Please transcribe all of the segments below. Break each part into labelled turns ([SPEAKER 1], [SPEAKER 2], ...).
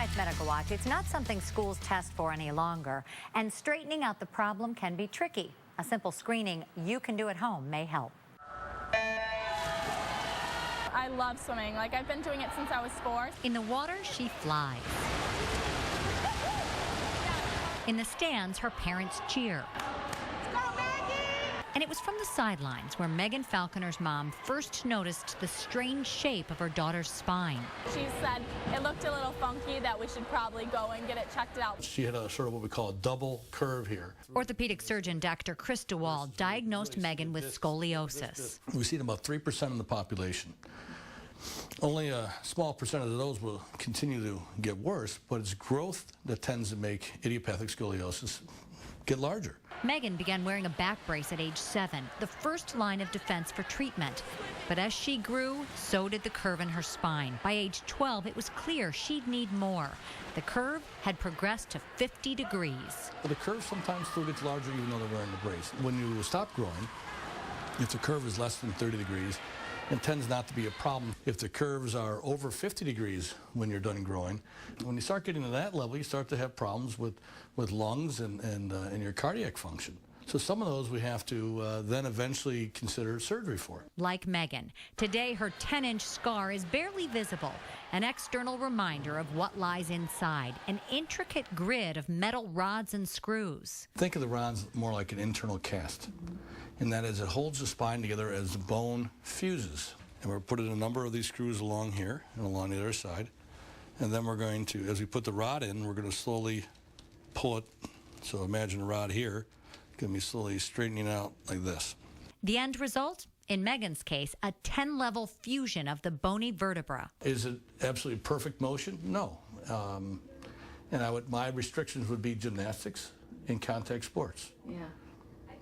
[SPEAKER 1] tonight's Medical Watch, it's not something schools test for any longer, and straightening out the problem can be tricky. A simple screening you can do at home may help.
[SPEAKER 2] I love swimming. I've been doing it since I was 4.
[SPEAKER 1] In the water, she flies. In the stands, her parents cheer. And it was from the sidelines where Megan Falconer's mom first noticed the strange shape of her daughter's spine.
[SPEAKER 2] She said it looked a little funky, that we should probably go and get it checked out.
[SPEAKER 3] She had a sort of what we call a double curve here.
[SPEAKER 1] Orthopedic surgeon Dr. Chris DeWald diagnosed Megan with scoliosis.
[SPEAKER 3] We see it in about 3% of the population. Only a small percent of those will continue to get worse, but it's growth that tends to make idiopathic scoliosis get larger.
[SPEAKER 1] Megan began wearing a back brace at age 7, the first line of defense for treatment. But as she grew, so did the curve in her spine. By age 12, it was clear she'd need more. The curve had progressed to 50 degrees.
[SPEAKER 3] But the curve sometimes still gets larger even though they're wearing the brace. When you stop growing, if the curve is less than 30 degrees, it tends not to be a problem. If the curves are over 50 degrees when you're done growing, when you start getting to that level, you start to have problems with lungs and your cardiac function. So some of those we have to then eventually consider surgery for.
[SPEAKER 1] Like Megan, today her 10-inch scar is barely visible, an external reminder of what lies inside, an intricate grid of metal rods and screws.
[SPEAKER 3] Think of the rods more like an internal cast. And that is, it holds the spine together as the bone fuses. And we're putting a number of these screws along here and along the other side. And then we're going to, as we put the rod in, we're going to slowly pull it. So imagine a rod here. It's going to be slowly straightening out like this. The
[SPEAKER 1] end result? In Megan's case, a 10-level fusion of the bony vertebra.
[SPEAKER 3] Is it absolutely perfect motion? No. And my restrictions would be gymnastics and contact sports. Yeah.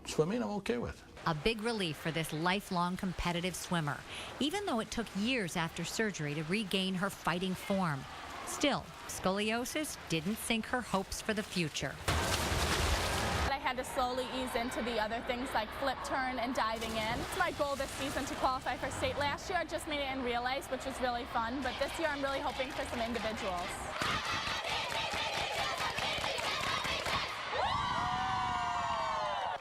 [SPEAKER 3] Swimming, I'm okay with.
[SPEAKER 1] A big relief for this lifelong competitive swimmer, even though it took years after surgery to regain her fighting form. Still, scoliosis didn't sink her hopes for the future.
[SPEAKER 2] I had to slowly ease into the other things like flip turn and diving in. It's my goal this season to qualify for state. Last year I just made it in relays, which was really fun, but this year I'm really hoping for some individuals.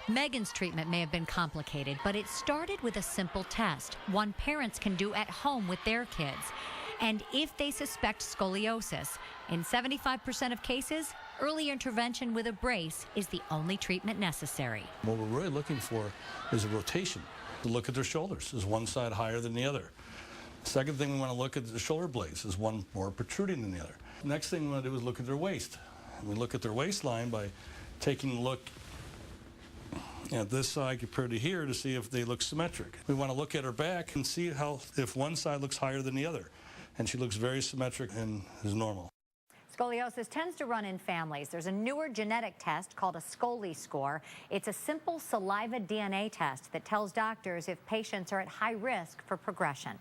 [SPEAKER 1] Megan's treatment may have been complicated, but it started with a simple test, one parents can do at home with their kids. And if they suspect scoliosis, in 75% of cases, early intervention with a brace is the only treatment necessary.
[SPEAKER 3] What we're really looking for is a rotation. To look at their shoulders. Is one side higher than the other? Second thing we want to look at the shoulder blades. Is one more protruding than the other? Next thing we want to do is look at their waist. We look at their waistline by taking a look at this side compared to here to see if they look symmetric. We want to look at her back and see if one side looks higher than the other. And she looks very symmetric and is normal.
[SPEAKER 1] Scoliosis tends to run in families. There's a newer genetic test called a Scoli score. It's a simple saliva DNA test that tells doctors if patients are at high risk for progression.